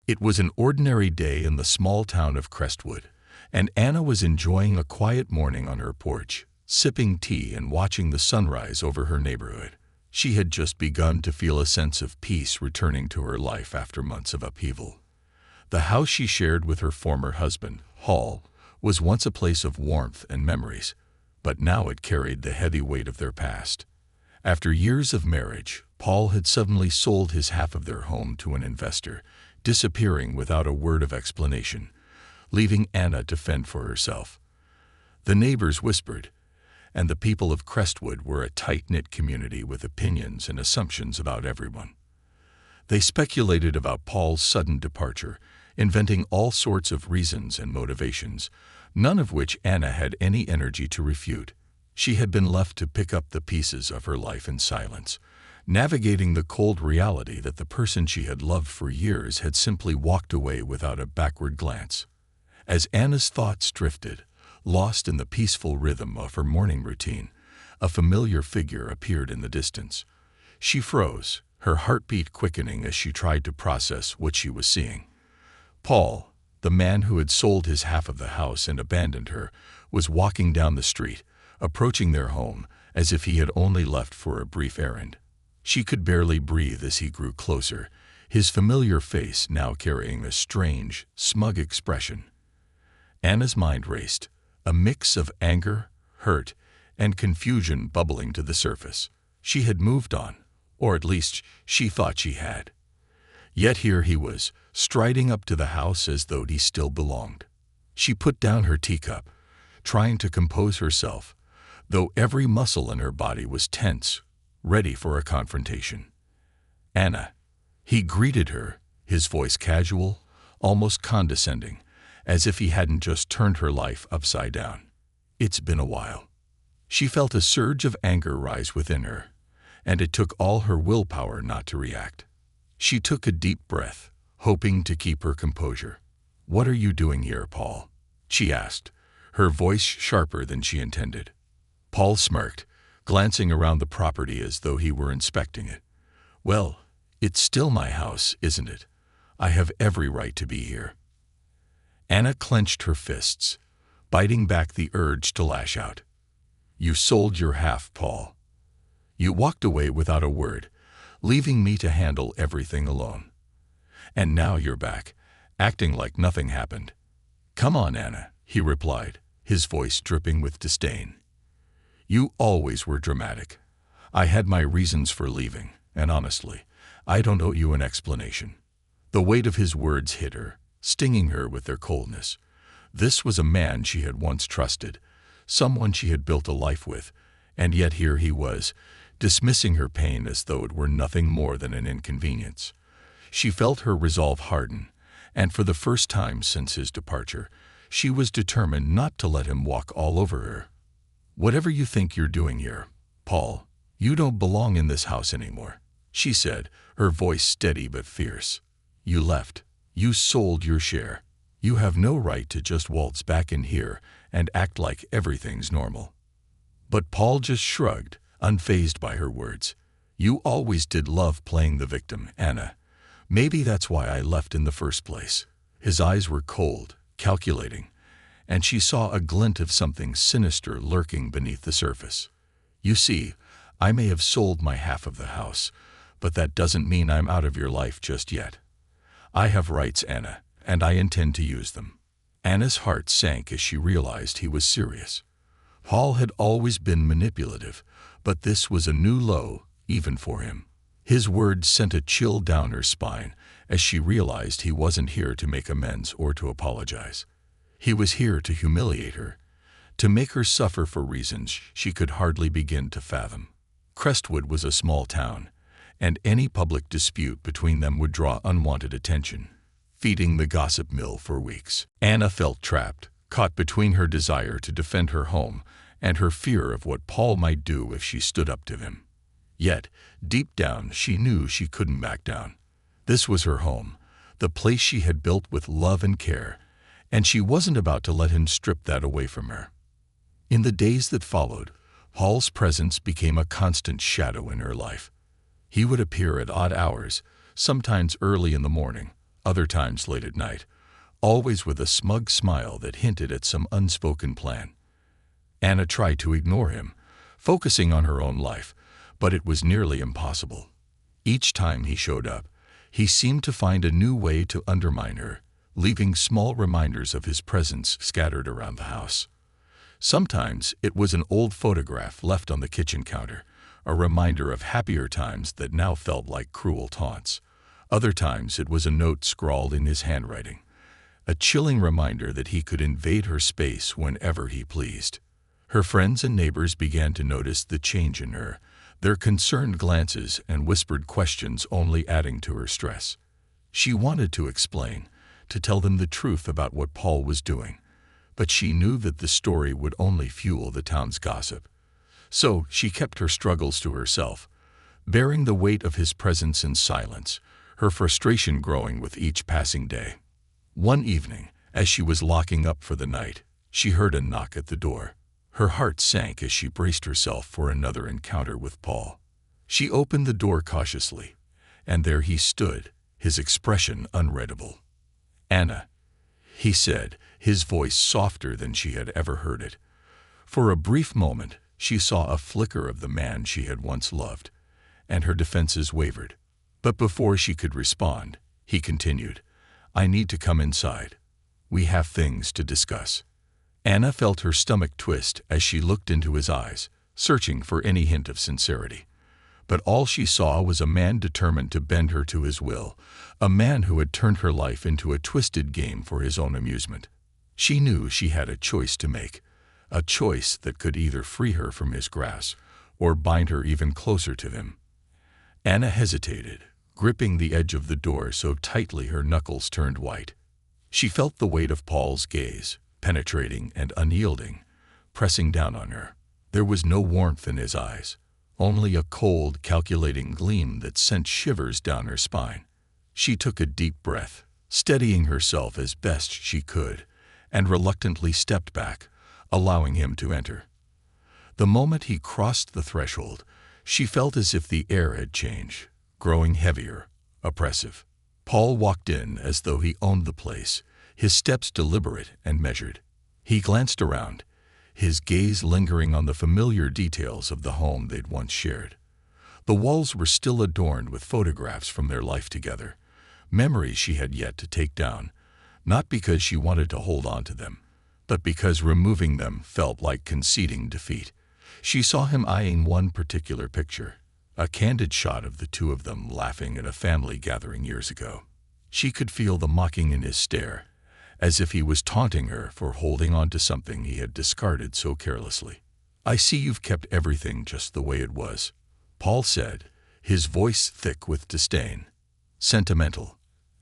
It was an ordinary day in the small town of Crestwood, and Anna was enjoying a quiet morning on her porch, sipping tea and watching the sunrise over her neighborhood. She had just begun to feel a sense of peace returning to her life after months of upheaval. The house she shared with her former husband, Hall, was once a place of warmth and memories, but now it carried the heavy weight of their past. After years of marriage, Paul had suddenly sold his half of their home to an investor, disappearing without a word of explanation, leaving Anna to fend for herself. The neighbors whispered, and the people of Crestwood were a tight-knit community with opinions and assumptions about everyone. They speculated about Paul's sudden departure, inventing all sorts of reasons and motivations, none of which Anna had any energy to refute. She had been left to pick up the pieces of her life in silence, navigating the cold reality that the person she had loved for years had simply walked away without a backward glance. As Anna's thoughts drifted, lost in the peaceful rhythm of her morning routine, a familiar figure appeared in the distance. She froze, her heartbeat quickening as she tried to process what she was seeing. Paul, the man who had sold his half of the house and abandoned her, was walking down the street, approaching their home as if he had only left for a brief errand. She could barely breathe as he grew closer, his familiar face now carrying a strange, smug expression. Anna's mind raced, a mix of anger, hurt, and confusion bubbling to the surface. She had moved on, or at least she thought she had. Yet here he was, striding up to the house as though he still belonged. She put down her teacup, trying to compose herself, though every muscle in her body was tense, ready for a confrontation. "Anna." He greeted her, his voice casual, almost condescending, as if he hadn't just turned her life upside down. "It's been a while." She felt a surge of anger rise within her, and it took all her willpower not to react. She took a deep breath, hoping to keep her composure. "What are you doing here, Paul?" she asked, her voice sharper than she intended. Paul smirked, glancing around the property as though he were inspecting it. "Well, it's still my house, isn't it? I have every right to be here." Anna clenched her fists, biting back the urge to lash out. "You sold your half, Paul. You walked away without a word, leaving me to handle everything alone. And now you're back, acting like nothing happened." "Come on, Anna," he replied, his voice dripping with disdain. "You always were dramatic. I had my reasons for leaving, and honestly, I don't owe you an explanation." The weight of his words hit her, stinging her with their coldness. This was a man she had once trusted, someone she had built a life with, and yet here he was, dismissing her pain as though it were nothing more than an inconvenience. She felt her resolve harden, and for the first time since his departure, she was determined not to let him walk all over her. "Whatever you think you're doing here, Paul, you don't belong in this house anymore," she said, her voice steady but fierce. "You left. You sold your share. You have no right to just waltz back in here and act like everything's normal." But Paul just shrugged, unfazed by her words. "You always did love playing the victim, Anna. Maybe that's why I left in the first place." His eyes were cold, calculating, and she saw a glint of something sinister lurking beneath the surface. "You see, I may have sold my half of the house, but that doesn't mean I'm out of your life just yet. I have rights, Anna, and I intend to use them." Anna's heart sank as she realized he was serious. Paul had always been manipulative, but this was a new low, even for him. His words sent a chill down her spine as she realized he wasn't here to make amends or to apologize. He was here to humiliate her, to make her suffer for reasons she could hardly begin to fathom. Crestwood was a small town, and any public dispute between them would draw unwanted attention, feeding the gossip mill for weeks. Anna felt trapped, caught between her desire to defend her home and her fear of what Paul might do if she stood up to him. Yet, deep down, she knew she couldn't back down. This was her home, the place she had built with love and care, and she wasn't about to let him strip that away from her. In the days that followed, Paul's presence became a constant shadow in her life. He would appear at odd hours, sometimes early in the morning, other times late at night, always with a smug smile that hinted at some unspoken plan. Anna tried to ignore him, focusing on her own life, but it was nearly impossible. Each time he showed up, he seemed to find a new way to undermine her, leaving small reminders of his presence scattered around the house. Sometimes it was an old photograph left on the kitchen counter, a reminder of happier times that now felt like cruel taunts. Other times it was a note scrawled in his handwriting, a chilling reminder that he could invade her space whenever he pleased. Her friends and neighbors began to notice the change in her, their concerned glances and whispered questions only adding to her stress. She wanted to explain, to tell them the truth about what Paul was doing, but she knew that the story would only fuel the town's gossip. So she kept her struggles to herself, bearing the weight of his presence in silence, her frustration growing with each passing day. One evening, as she was locking up for the night, she heard a knock at the door. Her heart sank as she braced herself for another encounter with Paul. She opened the door cautiously, and there he stood, his expression unreadable. "Anna," he said, his voice softer than she had ever heard it. For a brief moment, she saw a flicker of the man she had once loved, and her defenses wavered. But before she could respond, he continued, "I need to come inside. We have things to discuss." Anna felt her stomach twist as she looked into his eyes, searching for any hint of sincerity. But all she saw was a man determined to bend her to his will, a man who had turned her life into a twisted game for his own amusement. She knew she had a choice to make, a choice that could either free her from his grasp or bind her even closer to him. Anna hesitated, gripping the edge of the door so tightly her knuckles turned white. She felt the weight of Paul's gaze, penetrating and unyielding, pressing down on her. There was no warmth in his eyes, only a cold, calculating gleam that sent shivers down her spine. She took a deep breath, steadying herself as best she could, and reluctantly stepped back, allowing him to enter. The moment he crossed the threshold, she felt as if the air had changed, growing heavier, oppressive. Paul walked in as though he owned the place, his steps deliberate and measured. He glanced around, his gaze lingering on the familiar details of the home they'd once shared. The walls were still adorned with photographs from their life together, memories she had yet to take down, not because she wanted to hold on to them, but because removing them felt like conceding defeat. She saw him eyeing one particular picture, a candid shot of the two of them laughing at a family gathering years ago. She could feel the mocking in his stare, as if he was taunting her for holding on to something he had discarded so carelessly. "I see you've kept everything just the way it was," Paul said, his voice thick with disdain. "Sentimental,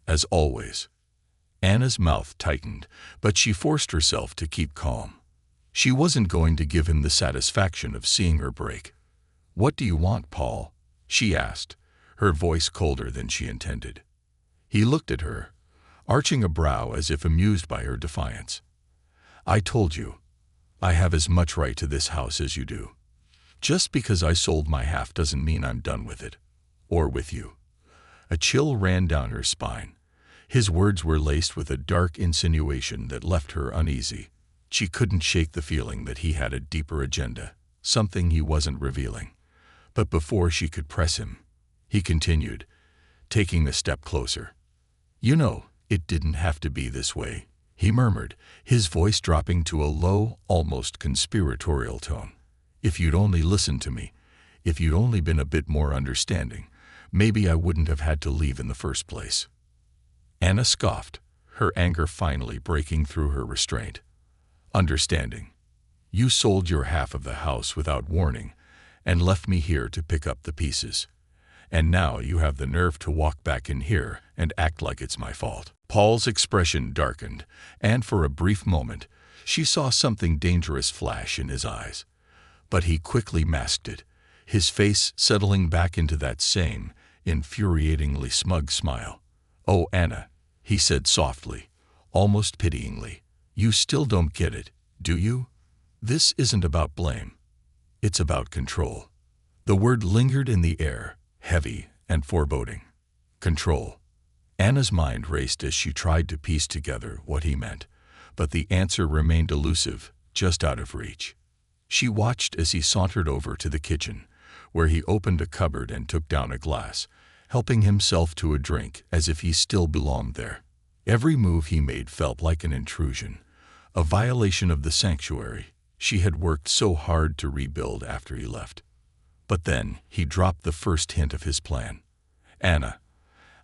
as always." Anna's mouth tightened, but she forced herself to keep calm. She wasn't going to give him the satisfaction of seeing her break. "What do you want, Paul?" she asked, her voice colder than she intended. He looked at her, arching a brow as if amused by her defiance. "I told you, I have as much right to this house as you do. Just because I sold my half doesn't mean I'm done with it, or with you." A chill ran down her spine. His words were laced with a dark insinuation that left her uneasy. She couldn't shake the feeling that he had a deeper agenda, something he wasn't revealing. But before she could press him, he continued, taking a step closer. "You know, it didn't have to be this way," he murmured, his voice dropping to a low, almost conspiratorial tone. "If you'd only listened to me, if you'd only been a bit more understanding, maybe I wouldn't have had to leave in the first place." Anna scoffed, her anger finally breaking through her restraint. "Understanding? You sold your half of the house without warning and left me here to pick up the pieces. And now you have the nerve to walk back in here and act like it's my fault." Paul's expression darkened, and for a brief moment, she saw something dangerous flash in his eyes. But he quickly masked it, his face settling back into that same, infuriatingly smug smile. "Oh, Anna," he said softly, almost pityingly, "you still don't get it, do you? This isn't about blame. It's about control." The word lingered in the air, heavy and foreboding. Control. Anna's mind raced as she tried to piece together what he meant, but the answer remained elusive, just out of reach. She watched as he sauntered over to the kitchen, where he opened a cupboard and took down a glass, helping himself to a drink as if he still belonged there. Every move he made felt like an intrusion, a violation of the sanctuary she had worked so hard to rebuild after he left. But then he dropped the first hint of his plan. "Anna,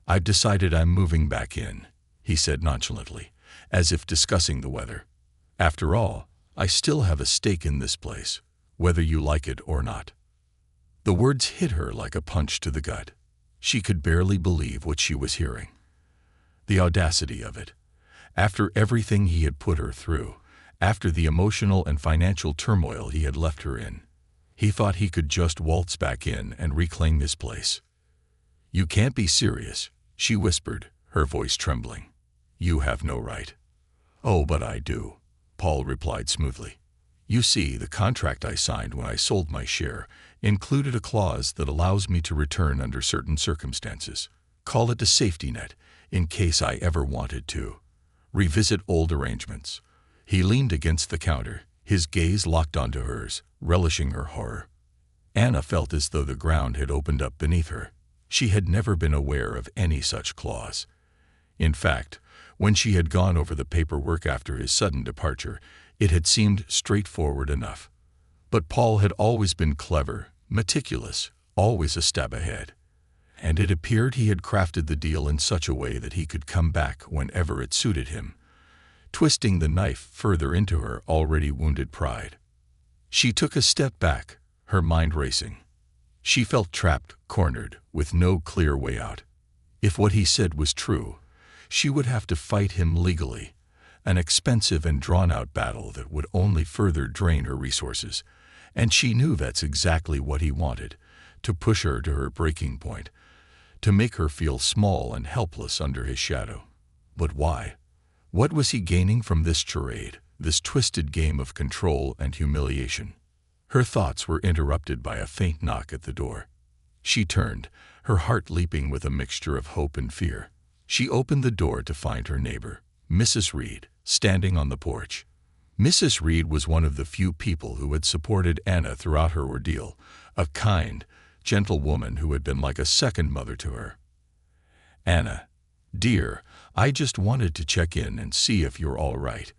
I've decided I'm moving back in," he said nonchalantly, as if discussing the weather. "After all, I still have a stake in this place, whether you like it or not." The words hit her like a punch to the gut. She could barely believe what she was hearing. The audacity of it. After everything he had put her through, after the emotional and financial turmoil he had left her in, he thought he could just waltz back in and reclaim his place. "You can't be serious," she whispered, her voice trembling. "You have no right." "Oh, but I do," Paul replied smoothly. "You see, the contract I signed when I sold my share included a clause that allows me to return under certain circumstances. Call it a safety net, in case I ever wanted to revisit old arrangements." He leaned against the counter, his gaze locked onto hers, relishing her horror. Anna felt as though the ground had opened up beneath her. She had never been aware of any such clause. In fact, when she had gone over the paperwork after his sudden departure, it had seemed straightforward enough. But Paul had always been clever, meticulous, always a step ahead. And it appeared he had crafted the deal in such a way that he could come back whenever it suited him, twisting the knife further into her already wounded pride. She took a step back, her mind racing. She felt trapped, cornered, with no clear way out. If what he said was true, she would have to fight him legally, an expensive and drawn-out battle that would only further drain her resources. And she knew that's exactly what he wanted, to push her to her breaking point, to make her feel small and helpless under his shadow. But why? What was he gaining from this charade, this twisted game of control and humiliation? Her thoughts were interrupted by a faint knock at the door. She turned, her heart leaping with a mixture of hope and fear. She opened the door to find her neighbor, Mrs. Reed, standing on the porch. Mrs. Reed was one of the few people who had supported Anna throughout her ordeal, a kind, gentle woman who had been like a second mother to her. "Anna, dear, I just wanted to check in and see if you're all right,"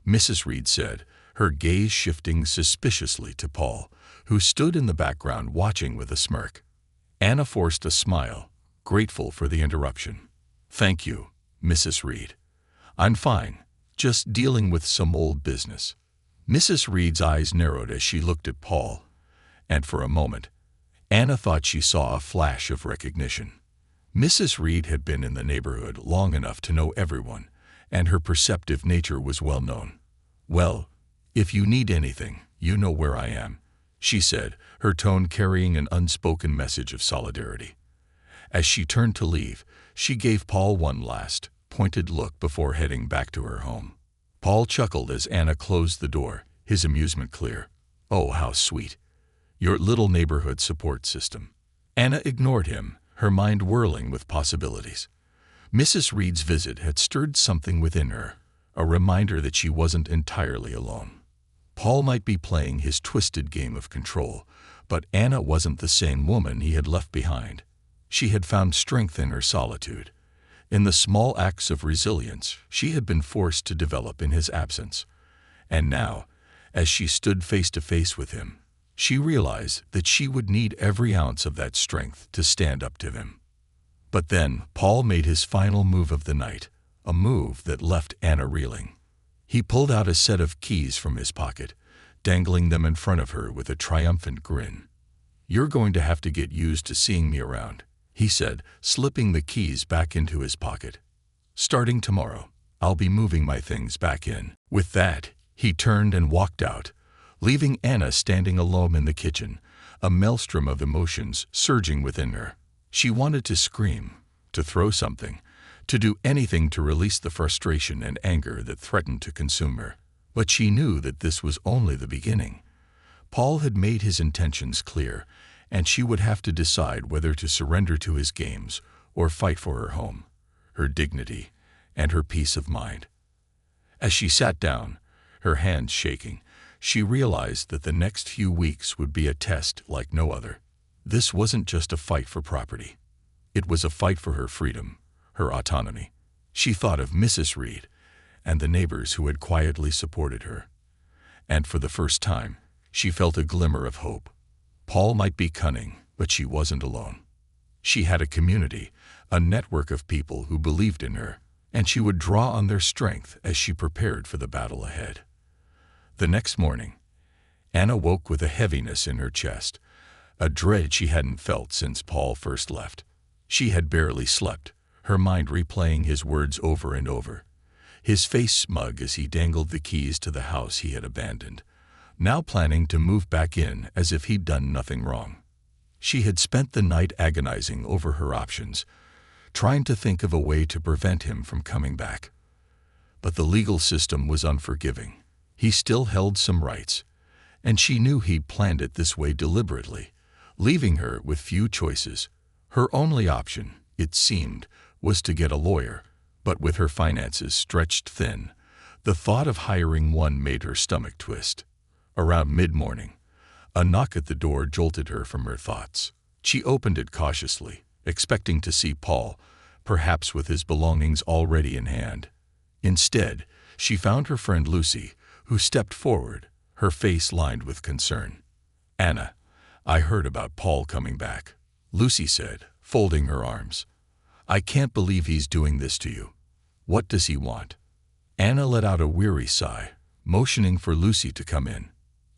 Mrs. Reed said, her gaze shifting suspiciously to Paul, who stood in the background watching with a smirk. Anna forced a smile, grateful for the interruption. "Thank you, Mrs. Reed. I'm fine, just dealing with some old business." Mrs. Reed's eyes narrowed as she looked at Paul, and for a moment, Anna thought she saw a flash of recognition. Mrs. Reed had been in the neighborhood long enough to know everyone, and her perceptive nature was well known. "Well, if you need anything, you know where I am," she said, her tone carrying an unspoken message of solidarity. As she turned to leave, she gave Paul one last, pointed look before heading back to her home. Paul chuckled as Anna closed the door, his amusement clear. "Oh, how sweet. Your little neighborhood support system." Anna ignored him, her mind whirling with possibilities. Mrs. Reed's visit had stirred something within her, a reminder that she wasn't entirely alone. Paul might be playing his twisted game of control, but Anna wasn't the same woman he had left behind. She had found strength in her solitude, in the small acts of resilience she had been forced to develop in his absence. And now, as she stood face to face with him, she realized that she would need every ounce of that strength to stand up to him. But then Paul made his final move of the night, a move that left Anna reeling. He pulled out a set of keys from his pocket, dangling them in front of her with a triumphant grin. "You're going to have to get used to seeing me around," he said, slipping the keys back into his pocket. "Starting tomorrow, I'll be moving my things back in." With that, he turned and walked out, leaving Anna standing alone in the kitchen, a maelstrom of emotions surging within her. She wanted to scream, to throw something, to do anything to release the frustration and anger that threatened to consume her. But she knew that this was only the beginning. Paul had made his intentions clear, and she would have to decide whether to surrender to his games or fight for her home. her dignity, and her peace of mind. As she sat down, her hands shaking, she realized that the next few weeks would be a test like no other. This wasn't just a fight for property. It was a fight for her freedom, her autonomy. She thought of Mrs. Reed and the neighbors who had quietly supported her. And for the first time, she felt a glimmer of hope. Paul might be cunning, but she wasn't alone. She had a community, a network of people who believed in her, and she would draw on their strength as she prepared for the battle ahead. The next morning, Anna woke with a heaviness in her chest, a dread she hadn't felt since Paul first left. She had barely slept, her mind replaying his words over and over, his face smug as he dangled the keys to the house he had abandoned, now planning to move back in as if he'd done nothing wrong. She had spent the night agonizing over her options, trying to think of a way to prevent him from coming back. But the legal system was unforgiving. He still held some rights, and she knew he'd planned it this way deliberately, leaving her with few choices. Her only option, it seemed, was to get a lawyer, but with her finances stretched thin, the thought of hiring one made her stomach twist. Around mid-morning, a knock at the door jolted her from her thoughts. She opened it cautiously, expecting to see Paul, perhaps with his belongings already in hand. Instead, she found her friend Lucy, who stepped forward, her face lined with concern. "Anna, I heard about Paul coming back," Lucy said, folding her arms. "I can't believe he's doing this to you. What does he want?" Anna let out a weary sigh, motioning for Lucy to come in.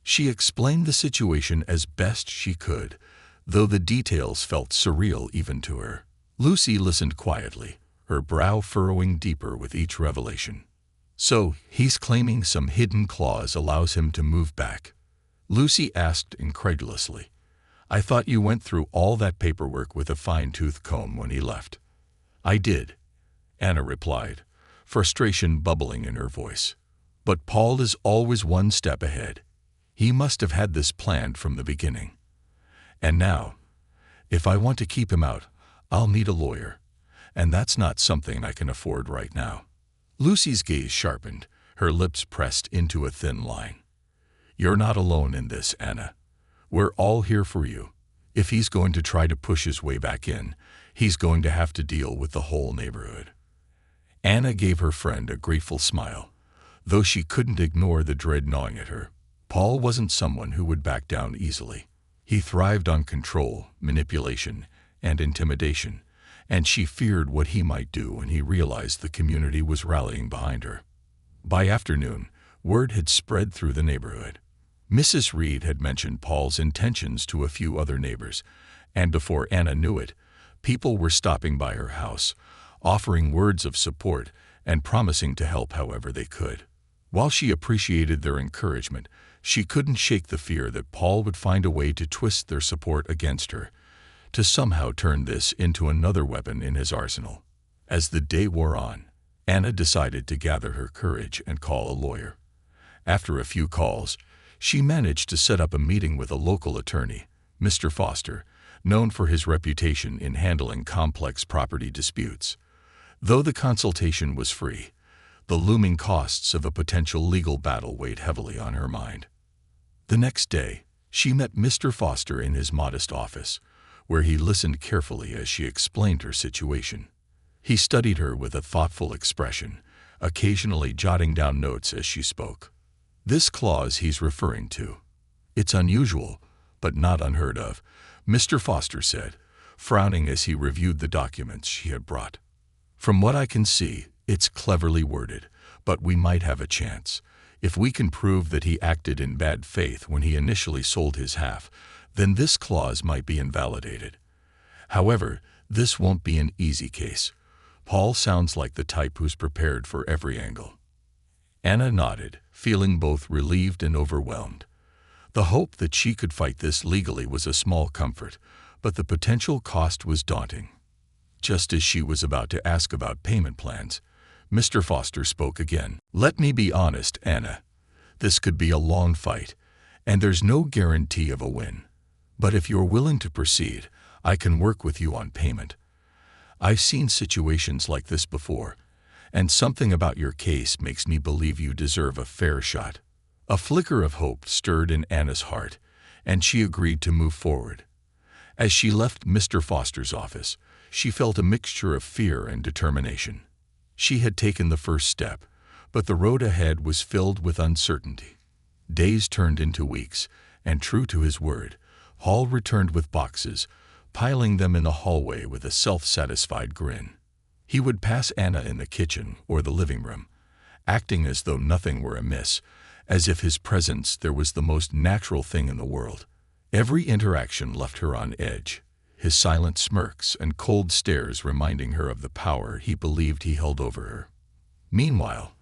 She explained the situation as best she could, though the details felt surreal even to her. Lucy listened quietly, her brow furrowing deeper with each revelation. "So, he's claiming some hidden clause allows him to move back?" Lucy asked incredulously. "I thought you went through all that paperwork with a fine-tooth comb when he left." "I did," Anna replied, frustration bubbling in her voice. "But Paul is always one step ahead. He must have had this planned from the beginning. And now, if I want to keep him out, I'll need a lawyer, and that's not something I can afford right now." Lucy's gaze sharpened, her lips pressed into a thin line. "You're not alone in this, Anna. We're all here for you. If he's going to try to push his way back in, he's going to have to deal with the whole neighborhood." Anna gave her friend a grateful smile, though she couldn't ignore the dread gnawing at her. Paul wasn't someone who would back down easily. He thrived on control, manipulation, and intimidation, and she feared what he might do when he realized the community was rallying behind her. By afternoon, word had spread through the neighborhood. Mrs. Reed had mentioned Paul's intentions to a few other neighbors, and before Anna knew it, people were stopping by her house, offering words of support and promising to help however they could. While she appreciated their encouragement, she couldn't shake the fear that Paul would find a way to twist their support against her, to somehow turn this into another weapon in his arsenal. As the day wore on, Anna decided to gather her courage and call a lawyer. After a few calls, she managed to set up a meeting with a local attorney, Mr. Foster, known for his reputation in handling complex property disputes. Though the consultation was free, the looming costs of a potential legal battle weighed heavily on her mind. The next day, she met Mr. Foster in his modest office, where he listened carefully as she explained her situation. He studied her with a thoughtful expression, occasionally jotting down notes as she spoke. "This clause he's referring to. It's unusual, but not unheard of," Mr. Foster said, frowning as he reviewed the documents she had brought. "From what I can see, it's cleverly worded, but we might have a chance. If we can prove that he acted in bad faith when he initially sold his half, then this clause might be invalidated. However, this won't be an easy case. Paul sounds like the type who's prepared for every angle." Anna nodded, feeling both relieved and overwhelmed. The hope that she could fight this legally was a small comfort, but the potential cost was daunting. Just as she was about to ask about payment plans, Mr. Foster spoke again. "Let me be honest, Anna. This could be a long fight, and there's no guarantee of a win. But if you're willing to proceed, I can work with you on payment. I've seen situations like this before, and something about your case makes me believe you deserve a fair shot." A flicker of hope stirred in Anna's heart, and she agreed to move forward. As she left Mr. Foster's office, she felt a mixture of fear and determination. She had taken the first step, but the road ahead was filled with uncertainty. Days turned into weeks, and true to his word, Paul returned with boxes, piling them in the hallway with a self-satisfied grin. He would pass Anna in the kitchen or the living room, acting as though nothing were amiss, as if his presence there was the most natural thing in the world. Every interaction left her on edge, his silent smirks and cold stares reminding her of the power he believed he held over her. Meanwhile,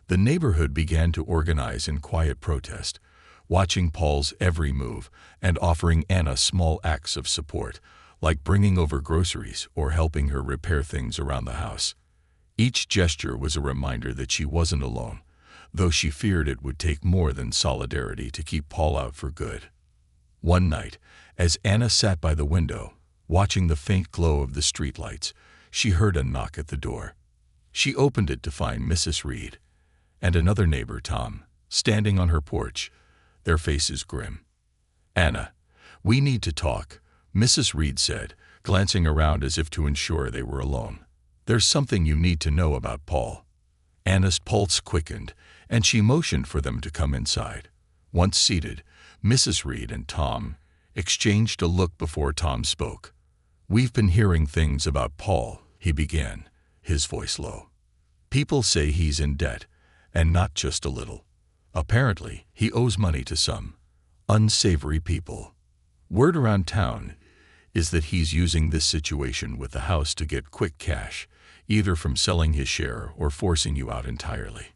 the neighborhood began to organize in quiet protest, watching Paul's every move and offering Anna small acts of support, like bringing over groceries or helping her repair things around the house. Each gesture was a reminder that she wasn't alone, though she feared it would take more than solidarity to keep Paul out for good. One night, as Anna sat by the window, watching the faint glow of the streetlights, she heard a knock at the door. She opened it to find Mrs. Reed and another neighbor, Tom, standing on her porch, their faces grim. "Anna, we need to talk," Mrs. Reed said, glancing around as if to ensure they were alone. "There's something you need to know about Paul." Anna's pulse quickened, and she motioned for them to come inside. Once seated, Mrs. Reed and Tom exchanged a look before Tom spoke. "We've been hearing things about Paul," he began, his voice low. "People say he's in debt, and not just a little. Apparently, he owes money to some unsavory people. Word around town is that he's using this situation with the house to get quick cash, either from selling his share or forcing you out entirely."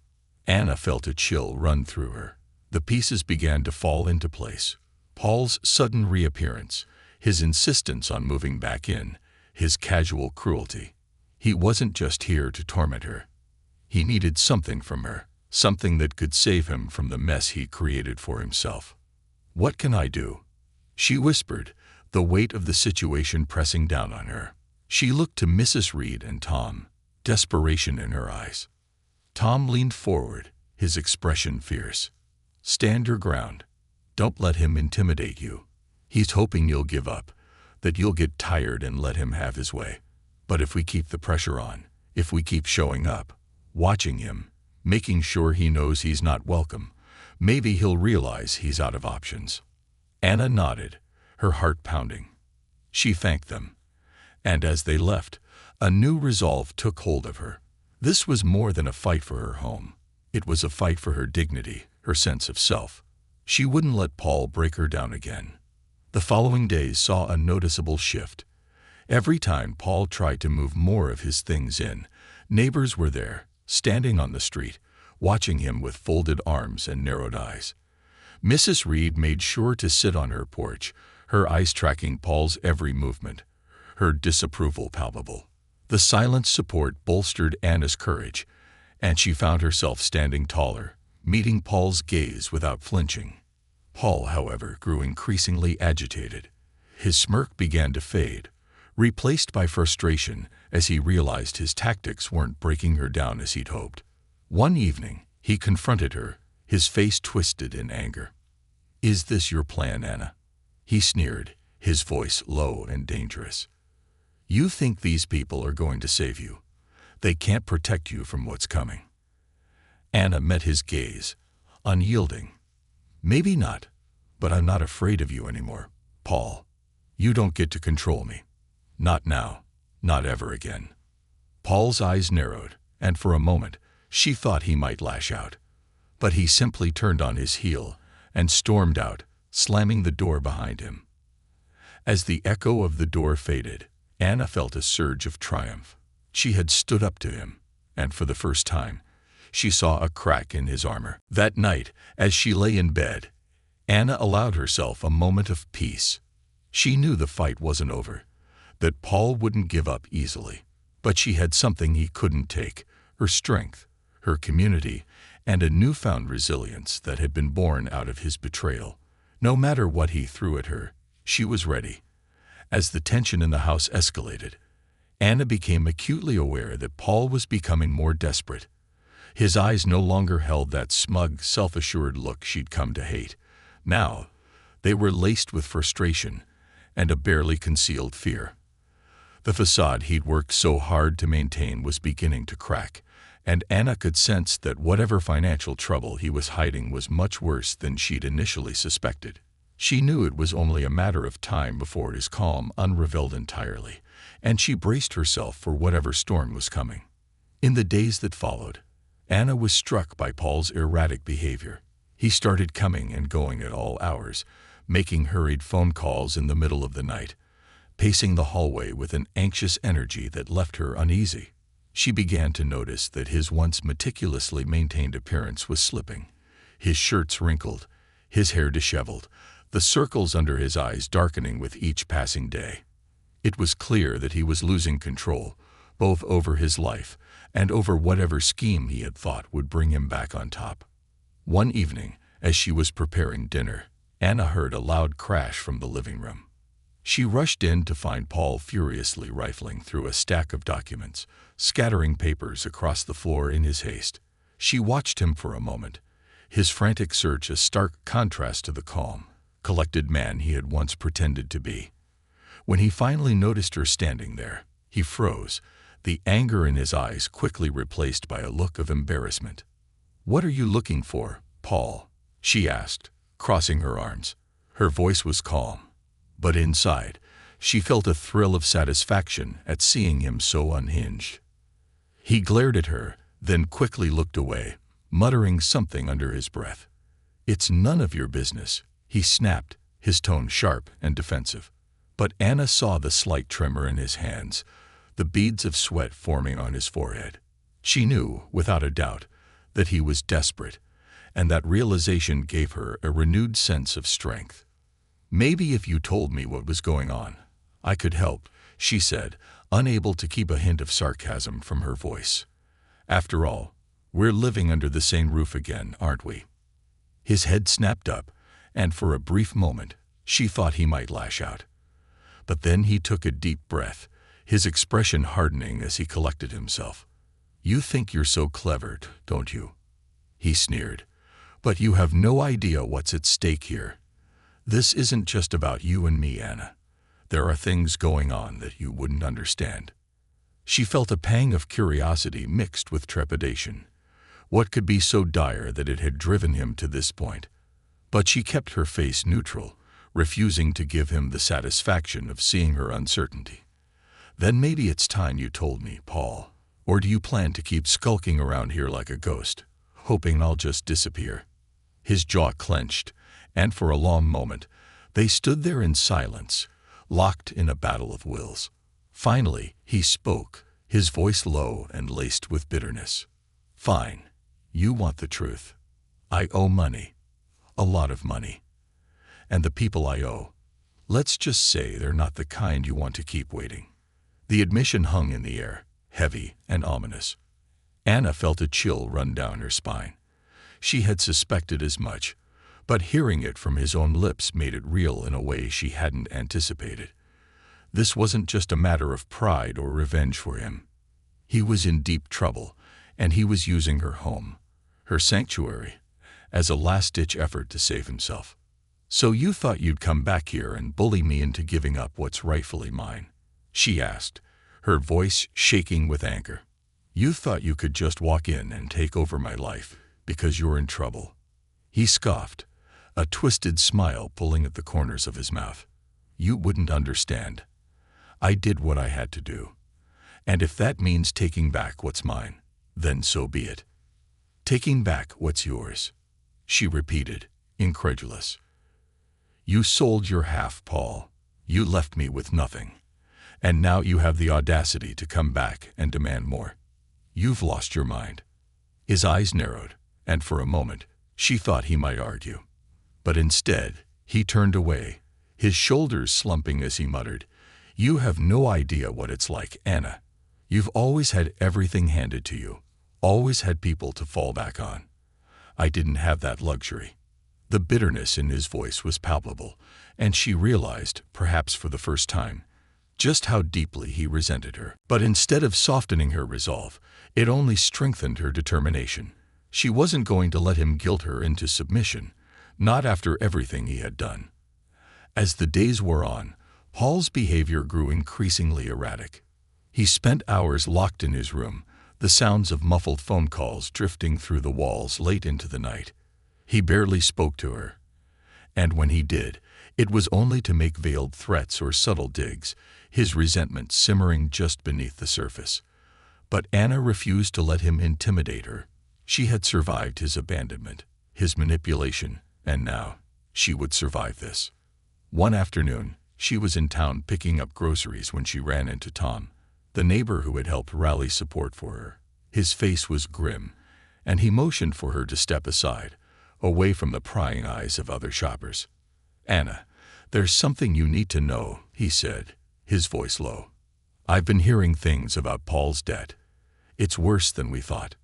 Anna felt a chill run through her. The pieces began to fall into place. Paul's sudden reappearance, his insistence on moving back in, his casual cruelty. He wasn't just here to torment her. He needed something from her, something that could save him from the mess he created for himself. "What can I do?" she whispered, the weight of the situation pressing down on her. She looked to Mrs. Reed and Tom, desperation in her eyes. Tom leaned forward, his expression fierce. "Stand your ground. Don't let him intimidate you. He's hoping you'll give up, that you'll get tired and let him have his way. But if we keep the pressure on, if we keep showing up, watching him, making sure he knows he's not welcome, maybe he'll realize he's out of options." Anna nodded, her heart pounding. She thanked them, and as they left, a new resolve took hold of her. This was more than a fight for her home. It was a fight for her dignity, her sense of self. She wouldn't let Paul break her down again. The following days saw a noticeable shift. Every time Paul tried to move more of his things in, neighbors were there, standing on the street, watching him with folded arms and narrowed eyes. Mrs. Reed made sure to sit on her porch, her eyes tracking Paul's every movement, her disapproval palpable. The silent support bolstered Anna's courage, and she found herself standing taller, meeting Paul's gaze without flinching. Paul, however, grew increasingly agitated. His smirk began to fade, replaced by frustration as he realized his tactics weren't breaking her down as he'd hoped. One evening, he confronted her, his face twisted in anger. "Is this your plan, Anna?" he sneered, his voice low and dangerous. "You think these people are going to save you. They can't protect you from what's coming." Anna met his gaze, unyielding. "Maybe not, but I'm not afraid of you anymore, Paul. You don't get to control me. Not now, not ever again." Paul's eyes narrowed, and for a moment, she thought he might lash out. But he simply turned on his heel and stormed out, slamming the door behind him. As the echo of the door faded, Anna felt a surge of triumph. She had stood up to him, and for the first time, she saw a crack in his armor. That night, as she lay in bed, Anna allowed herself a moment of peace. She knew the fight wasn't over, that Paul wouldn't give up easily, but she had something he couldn't take, her strength, her community, and a newfound resilience that had been born out of his betrayal. No matter what he threw at her, she was ready. As the tension in the house escalated, Anna became acutely aware that Paul was becoming more desperate. His eyes no longer held that smug, self-assured look she'd come to hate. Now, they were laced with frustration and a barely concealed fear. The facade he'd worked so hard to maintain was beginning to crack, and Anna could sense that whatever financial trouble he was hiding was much worse than she'd initially suspected. She knew it was only a matter of time before his calm unraveled entirely, and she braced herself for whatever storm was coming. In the days that followed, Anna was struck by Paul's erratic behavior. He started coming and going at all hours, making hurried phone calls in the middle of the night, pacing the hallway with an anxious energy that left her uneasy. She began to notice that his once meticulously maintained appearance was slipping. His shirts wrinkled, his hair disheveled, the circles under his eyes darkening with each passing day. It was clear that he was losing control, both over his life and over whatever scheme he had thought would bring him back on top. One evening, as she was preparing dinner, Anna heard a loud crash from the living room. She rushed in to find Paul furiously rifling through a stack of documents, scattering papers across the floor in his haste. She watched him for a moment, his frantic search a stark contrast to the calm, collected man he had once pretended to be. When he finally noticed her standing there, he froze, the anger in his eyes quickly replaced by a look of embarrassment. "What are you looking for, Paul?" she asked, crossing her arms. Her voice was calm, but inside, she felt a thrill of satisfaction at seeing him so unhinged. He glared at her, then quickly looked away, muttering something under his breath. "It's none of your business," he snapped, his tone sharp and defensive. But Anna saw the slight tremor in his hands, the beads of sweat forming on his forehead. She knew, without a doubt, that he was desperate, and that realization gave her a renewed sense of strength. "Maybe if you told me what was going on, I could help," she said, unable to keep a hint of sarcasm from her voice. "After all, we're living under the same roof again, aren't we?" His head snapped up, and for a brief moment, she thought he might lash out. But then he took a deep breath, his expression hardening as he collected himself. "You think you're so clever, don't you?" he sneered. "But you have no idea what's at stake here. This isn't just about you and me, Anna. There are things going on that you wouldn't understand." She felt a pang of curiosity mixed with trepidation. What could be so dire that it had driven him to this point? But she kept her face neutral, refusing to give him the satisfaction of seeing her uncertainty. "Then maybe it's time you told me, Paul. Or do you plan to keep skulking around here like a ghost, hoping I'll just disappear?" His jaw clenched, and for a long moment, they stood there in silence, locked in a battle of wills. Finally, he spoke, his voice low and laced with bitterness. "Fine. You want the truth. I owe money. A lot of money. And the people I owe, let's just say they're not the kind you want to keep waiting." The admission hung in the air, heavy and ominous. Anna felt a chill run down her spine. She had suspected as much, but hearing it from his own lips made it real in a way she hadn't anticipated. This wasn't just a matter of pride or revenge for him. He was in deep trouble, and he was using her home, her sanctuary, as a last-ditch effort to save himself. "So you thought you'd come back here and bully me into giving up what's rightfully mine?" she asked, her voice shaking with anger. "You thought you could just walk in and take over my life because you're in trouble?" He scoffed, a twisted smile pulling at the corners of his mouth. "You wouldn't understand. I did what I had to do. And if that means taking back what's mine, then so be it." "Taking back what's yours," she repeated, incredulous. "You sold your half, Paul. You left me with nothing. And now you have the audacity to come back and demand more. You've lost your mind." His eyes narrowed, and for a moment, she thought he might argue. But instead, he turned away, his shoulders slumping as he muttered, "You have no idea what it's like, Anna. You've always had everything handed to you, always had people to fall back on. I didn't have that luxury." The bitterness in his voice was palpable, and she realized, perhaps for the first time, just how deeply he resented her. But instead of softening her resolve, it only strengthened her determination. She wasn't going to let him guilt her into submission, not after everything he had done. As the days wore on, Paul's behavior grew increasingly erratic. He spent hours locked in his room, the sounds of muffled phone calls drifting through the walls late into the night. He barely spoke to her, and when he did, it was only to make veiled threats or subtle digs, his resentment simmering just beneath the surface. But Anna refused to let him intimidate her. She had survived his abandonment, his manipulation, and now she would survive this. One afternoon, she was in town picking up groceries when she ran into Tom, the neighbor who had helped rally support for her. His face was grim, and he motioned for her to step aside, away from the prying eyes of other shoppers. "Anna, there's something you need to know," he said, his voice low. "I've been hearing things about Paul's debt. It's worse than we thought.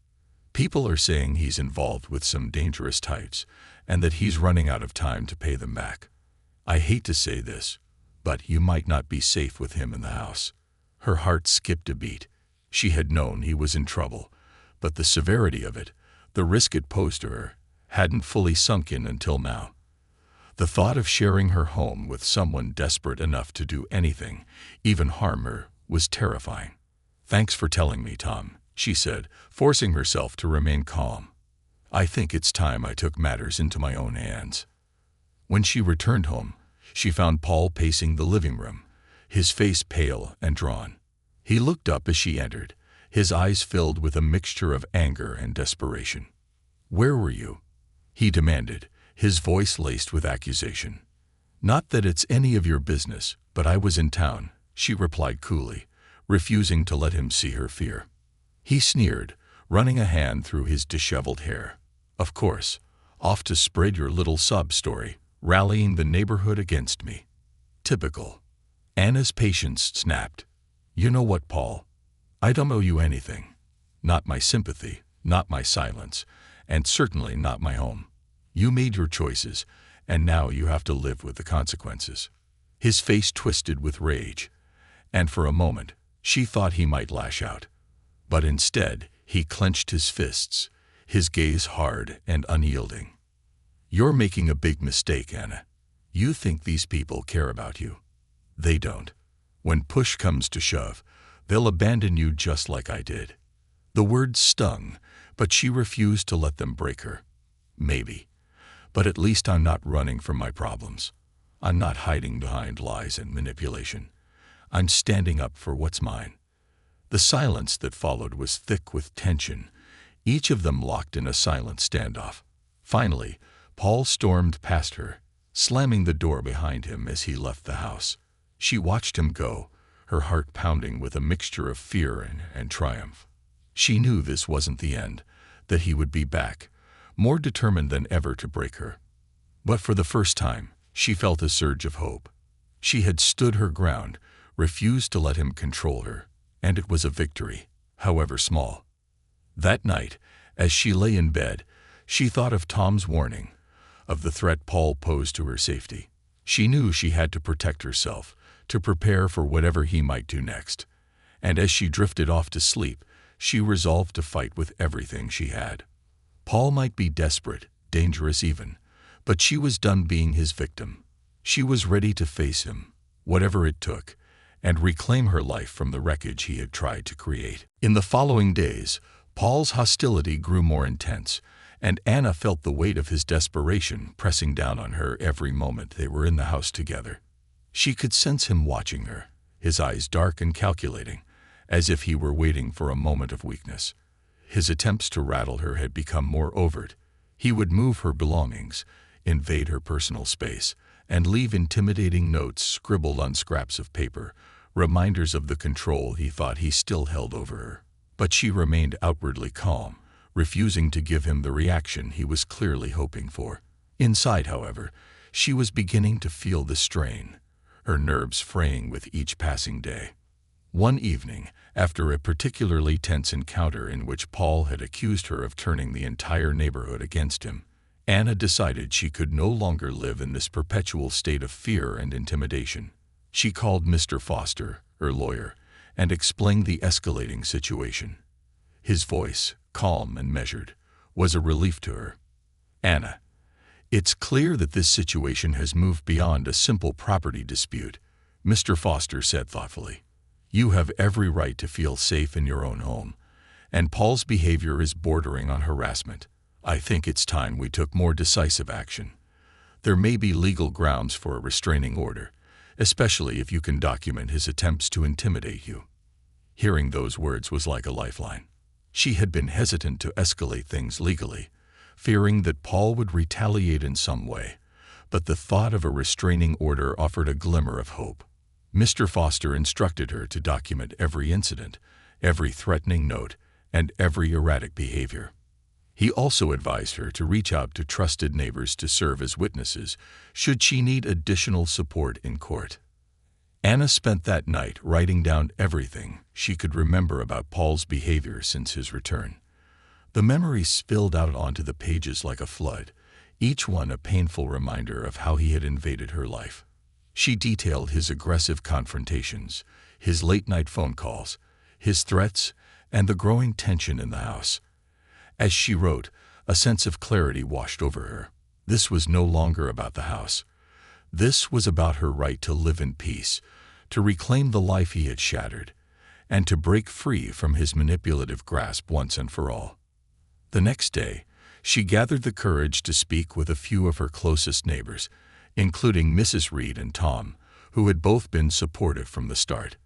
People are saying he's involved with some dangerous types, and that he's running out of time to pay them back. I hate to say this, but you might not be safe with him in the house." Her heart skipped a beat. She had known he was in trouble, but the severity of it, the risk it posed to her, hadn't fully sunk in until now. The thought of sharing her home with someone desperate enough to do anything, even harm her, was terrifying. "Thanks for telling me, Tom," she said, forcing herself to remain calm. "I think it's time I took matters into my own hands." When she returned home, she found Paul pacing the living room, his face pale and drawn. He looked up as she entered, his eyes filled with a mixture of anger and desperation. "Where were you?" he demanded, his voice laced with accusation. "Not that it's any of your business, but I was in town," she replied coolly, refusing to let him see her fear. He sneered, running a hand through his disheveled hair. "Of course, off to spread your little sob story, rallying the neighborhood against me. Typical." Anna's patience snapped. "You know what, Paul? I don't owe you anything. Not my sympathy, not my silence, and certainly not my home. You made your choices, and now you have to live with the consequences." His face twisted with rage, and for a moment she thought he might lash out. But instead, he clenched his fists, his gaze hard and unyielding. "You're making a big mistake, Anna. You think these people care about you. They don't. When push comes to shove, they'll abandon you just like I did." The words stung, but she refused to let them break her. "Maybe. But at least I'm not running from my problems. I'm not hiding behind lies and manipulation. I'm standing up for what's mine." The silence that followed was thick with tension, each of them locked in a silent standoff. Finally, Paul stormed past her, slamming the door behind him as he left the house. She watched him go, her heart pounding with a mixture of fear and triumph. She knew this wasn't the end, that he would be back, more determined than ever to break her. But for the first time, she felt a surge of hope. She had stood her ground, refused to let him control her, and it was a victory, however small. That night, as she lay in bed, she thought of Tom's warning, of the threat Paul posed to her safety. She knew she had to protect herself, to prepare for whatever he might do next. And as she drifted off to sleep, she resolved to fight with everything she had. Paul might be desperate, dangerous even, but she was done being his victim. She was ready to face him, whatever it took, and reclaim her life from the wreckage he had tried to create. In the following days, Paul's hostility grew more intense, and Anna felt the weight of his desperation pressing down on her every moment they were in the house together. She could sense him watching her, his eyes dark and calculating, as if he were waiting for a moment of weakness. His attempts to rattle her had become more overt. He would move her belongings, invade her personal space, and leave intimidating notes scribbled on scraps of paper, reminders of the control he thought he still held over her. But she remained outwardly calm, refusing to give him the reaction he was clearly hoping for. Inside, however, she was beginning to feel the strain, her nerves fraying with each passing day. One evening, after a particularly tense encounter in which Paul had accused her of turning the entire neighborhood against him, Anna decided she could no longer live in this perpetual state of fear and intimidation. She called Mr. Foster, her lawyer, and explained the escalating situation. His voice, calm and measured, was a relief to her. "Anna, it's clear that this situation has moved beyond a simple property dispute," Mr. Foster said thoughtfully. "You have every right to feel safe in your own home, and Paul's behavior is bordering on harassment. I think it's time we took more decisive action. There may be legal grounds for a restraining order, especially if you can document his attempts to intimidate you." Hearing those words was like a lifeline. She had been hesitant to escalate things legally, fearing that Paul would retaliate in some way, but the thought of a restraining order offered a glimmer of hope. Mr. Foster instructed her to document every incident, every threatening note, and every erratic behavior. He also advised her to reach out to trusted neighbors to serve as witnesses should she need additional support in court. Anna spent that night writing down everything she could remember about Paul's behavior since his return. The memories spilled out onto the pages like a flood, each one a painful reminder of how he had invaded her life. She detailed his aggressive confrontations, his late-night phone calls, his threats, and the growing tension in the house. As she wrote, a sense of clarity washed over her. This was no longer about the house. This was about her right to live in peace, to reclaim the life he had shattered, and to break free from his manipulative grasp once and for all. The next day, she gathered the courage to speak with a few of her closest neighbors, including Mrs. Reed and Tom, who had both been supportive from the start.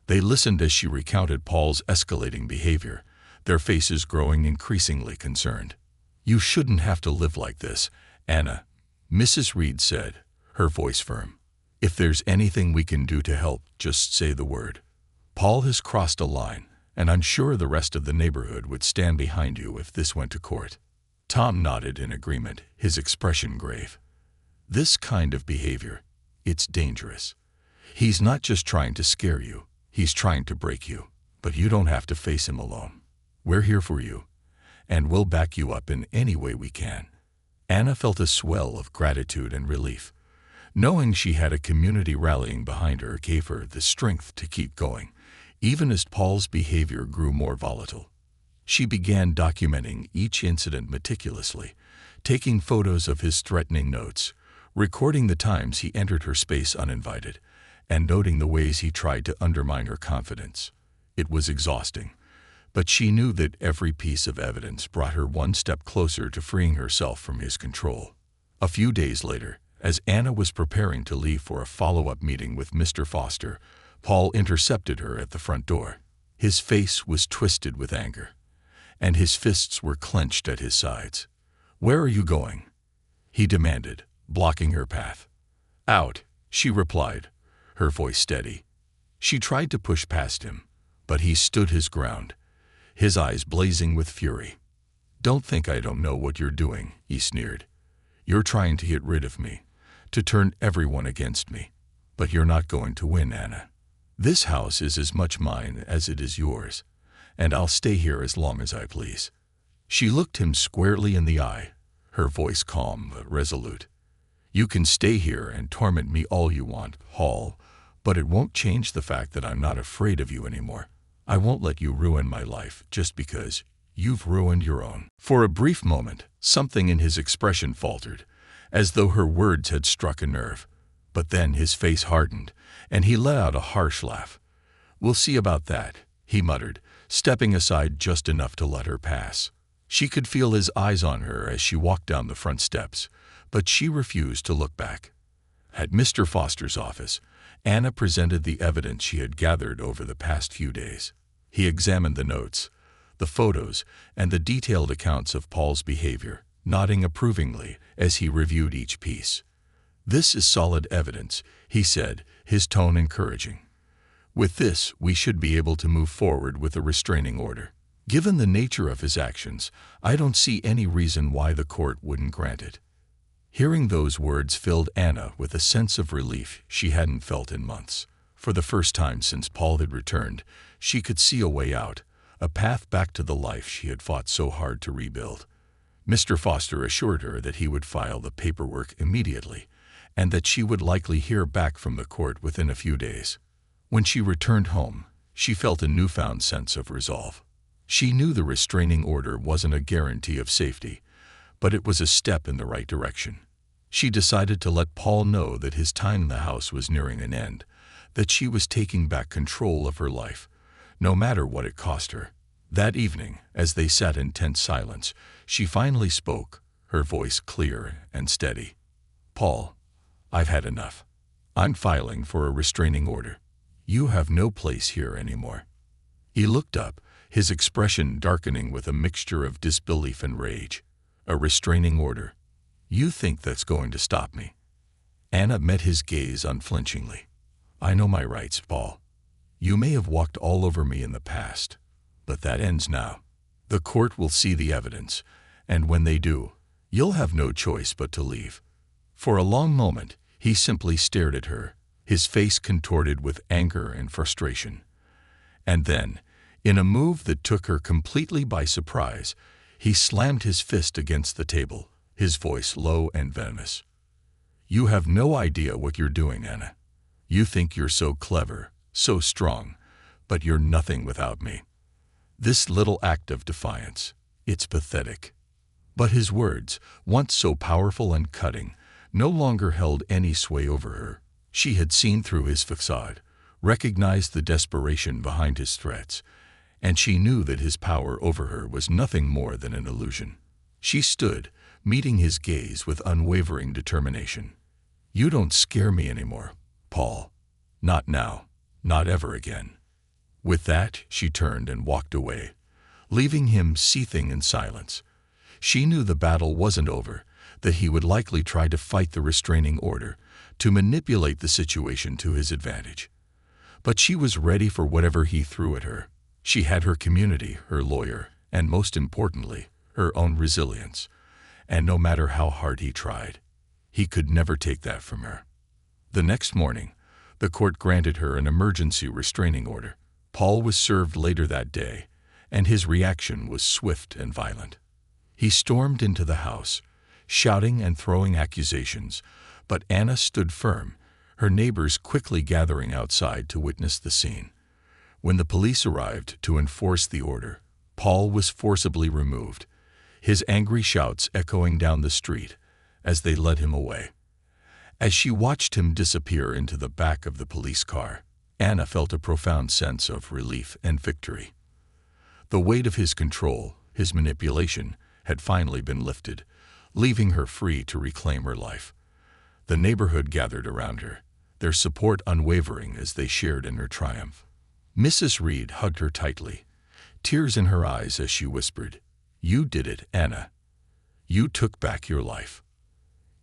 They listened as she recounted Paul's escalating behavior, their faces growing increasingly concerned. "You shouldn't have to live like this, Anna," Mrs. Reed said, her voice firm. "If there's anything we can do to help, just say the word. Paul has crossed a line, and I'm sure the rest of the neighborhood would stand behind you if this went to court." Tom nodded in agreement, his expression grave. "This kind of behavior, it's dangerous. He's not just trying to scare you, he's trying to break you. But you don't have to face him alone. We're here for you, and we'll back you up in any way we can." Anna felt a swell of gratitude and relief. Knowing she had a community rallying behind her gave her the strength to keep going, even as Paul's behavior grew more volatile. She began documenting each incident meticulously, taking photos of his threatening notes, recording the times he entered her space uninvited, and noting the ways he tried to undermine her confidence. It was exhausting, but she knew that every piece of evidence brought her one step closer to freeing herself from his control. A few days later, as Anna was preparing to leave for a follow-up meeting with Mr. Foster, Paul intercepted her at the front door. His face was twisted with anger, and his fists were clenched at his sides. "Where are you going?" he demanded, blocking her path. "Out," she replied, her voice steady. She tried to push past him, but he stood his ground, his eyes blazing with fury. "Don't think I don't know what you're doing," he sneered. "You're trying to get rid of me, to turn everyone against me. But you're not going to win, Anna. This house is as much mine as it is yours, and I'll stay here as long as I please." She looked him squarely in the eye, her voice calm but resolute. "You can stay here and torment me all you want, Paul, but it won't change the fact that I'm not afraid of you anymore. I won't let you ruin my life just because you've ruined your own." For a brief moment, something in his expression faltered, as though her words had struck a nerve. But then his face hardened, and he let out a harsh laugh. "We'll see about that," he muttered, stepping aside just enough to let her pass. She could feel his eyes on her as she walked down the front steps, but she refused to look back. At Mr. Foster's office, Anna presented the evidence she had gathered over the past few days. He examined the notes, the photos, and the detailed accounts of Paul's behavior, nodding approvingly as he reviewed each piece. "This is solid evidence," he said, his tone encouraging. "With this, we should be able to move forward with a restraining order. Given the nature of his actions, I don't see any reason why the court wouldn't grant it." Hearing those words filled Anna with a sense of relief she hadn't felt in months. For the first time since Paul had returned, she could see a way out, a path back to the life she had fought so hard to rebuild. Mr. Foster assured her that he would file the paperwork immediately, and that she would likely hear back from the court within a few days. When she returned home, she felt a newfound sense of resolve. She knew the restraining order wasn't a guarantee of safety, but it was a step in the right direction. She decided to let Paul know that his time in the house was nearing an end, that she was taking back control of her life, no matter what it cost her. That evening, as they sat in tense silence, she finally spoke, her voice clear and steady. "Paul, I've had enough. I'm filing for a restraining order. You have no place here anymore." He looked up, his expression darkening with a mixture of disbelief and rage. "A restraining order? You think that's going to stop me?" Anna met his gaze unflinchingly. "I know my rights, Paul. You may have walked all over me in the past, but that ends now. The court will see the evidence, and when they do, you'll have no choice but to leave." For a long moment, he simply stared at her, his face contorted with anger and frustration. And then, in a move that took her completely by surprise, he slammed his fist against the table, his voice low and venomous. "You have no idea what you're doing, Anna. You think you're so clever, so strong, but you're nothing without me. This little act of defiance, it's pathetic." But his words, once so powerful and cutting, no longer held any sway over her. She had seen through his facade, recognized the desperation behind his threats, and she knew that his power over her was nothing more than an illusion. She stood, meeting his gaze with unwavering determination. "You don't scare me anymore, Paul. Not now, not ever again." With that, she turned and walked away, leaving him seething in silence. She knew the battle wasn't over, that he would likely try to fight the restraining order, to manipulate the situation to his advantage. But she was ready for whatever he threw at her. She had her community, her lawyer, and most importantly, her own resilience. And no matter how hard he tried, he could never take that from her. The next morning, the court granted her an emergency restraining order. Paul was served later that day, and his reaction was swift and violent. He stormed into the house, shouting and throwing accusations, but Anna stood firm, her neighbors quickly gathering outside to witness the scene. When the police arrived to enforce the order, Paul was forcibly removed, his angry shouts echoing down the street as they led him away. As she watched him disappear into the back of the police car, Anna felt a profound sense of relief and victory. The weight of his control, his manipulation, had finally been lifted, leaving her free to reclaim her life. The neighborhood gathered around her, their support unwavering as they shared in her triumph. Mrs. Reed hugged her tightly, tears in her eyes as she whispered, "You did it, Anna. You took back your life."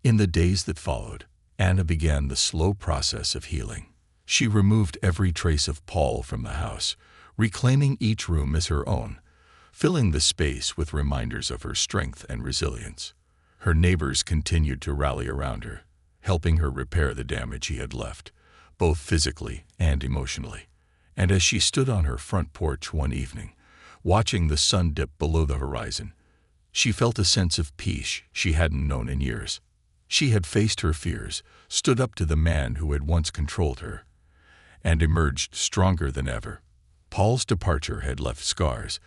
In the days that followed, Anna began the slow process of healing. She removed every trace of Paul from the house, reclaiming each room as her own, filling the space with reminders of her strength and resilience. Her neighbors continued to rally around her, helping her repair the damage he had left, both physically and emotionally. And as she stood on her front porch one evening, watching the sun dip below the horizon, she felt a sense of peace she hadn't known in years. She had faced her fears, stood up to the man who had once controlled her, and emerged stronger than ever. Paul's departure had left scars,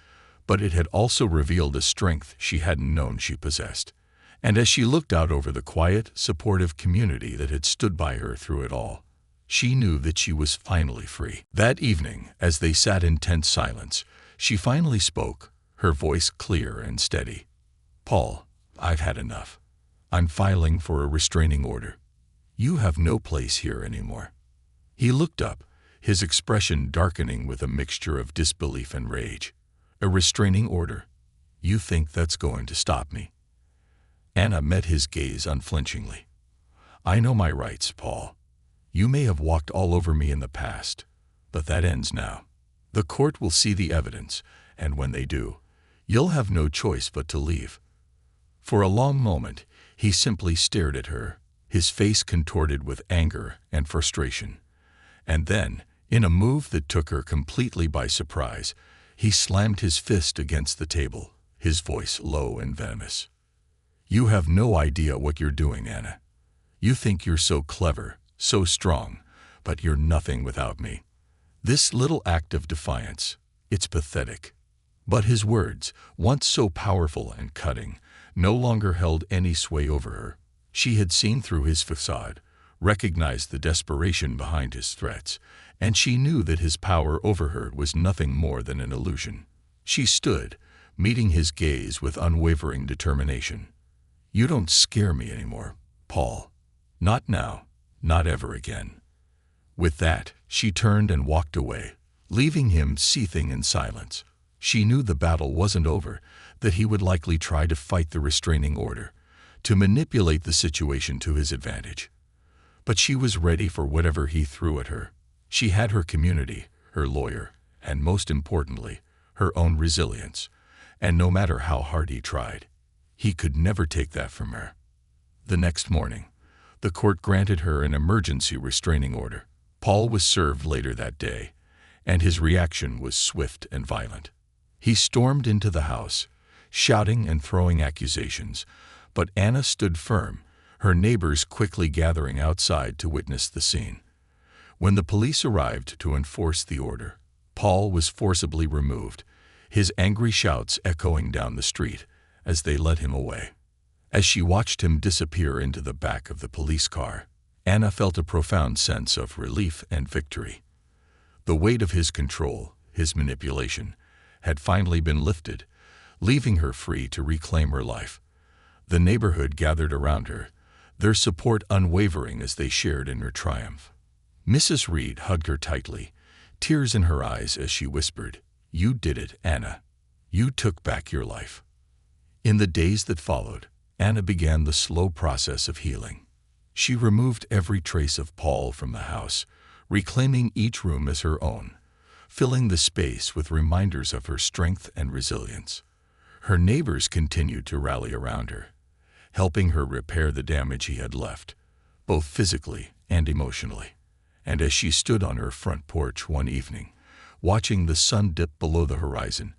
but it had also revealed a strength she hadn't known she possessed. And as she looked out over the quiet, supportive community that had stood by her through it all, she knew that she was finally free. That evening, as they sat in tense silence, she finally spoke, her voice clear and steady. "Paul, I've had enough. I'm filing for a restraining order. You have no place here anymore." He looked up, his expression darkening with a mixture of disbelief and rage. "A restraining order? You think that's going to stop me?" Anna met his gaze unflinchingly. "I know my rights, Paul. You may have walked all over me in the past, but that ends now. The court will see the evidence, and when they do, you'll have no choice but to leave." For a long moment, he simply stared at her, his face contorted with anger and frustration. And then, in a move that took her completely by surprise, he slammed his fist against the table, his voice low and venomous. "You have no idea what you're doing, Anna. You think you're so clever, so strong, but you're nothing without me." This little act of defiance, it's pathetic. But his words, once so powerful and cutting, no longer held any sway over her. She had seen through his facade, recognized the desperation behind his threats, and she knew that his power over her was nothing more than an illusion. She stood, meeting his gaze with unwavering determination. "You don't scare me anymore, Paul. Not now, not ever again." With that, she turned and walked away, leaving him seething in silence. She knew the battle wasn't over, that he would likely try to fight the restraining order, to manipulate the situation to his advantage. But she was ready for whatever he threw at her. She had her community, her lawyer, and most importantly, her own resilience. And no matter how hard he tried, he could never take that from her. The next morning, the court granted her an emergency restraining order. Paul was served later that day, and his reaction was swift and violent. He stormed into the house, shouting and throwing accusations, but Anna stood firm, her neighbors quickly gathering outside to witness the scene. When the police arrived to enforce the order, Paul was forcibly removed, his angry shouts echoing down the street as they led him away. As she watched him disappear into the back of the police car, Anna felt a profound sense of relief and victory. The weight of his control, his manipulation, had finally been lifted, leaving her free to reclaim her life. The neighborhood gathered around her, their support unwavering as they shared in her triumph. Mrs. Reed hugged her tightly, tears in her eyes as she whispered, "You did it, Anna. You took back your life." In the days that followed, Anna began the slow process of healing. She removed every trace of Paul from the house, reclaiming each room as her own, filling the space with reminders of her strength and resilience. Her neighbors continued to rally around her, helping her repair the damage he had left, both physically and emotionally. And as she stood on her front porch one evening, watching the sun dip below the horizon,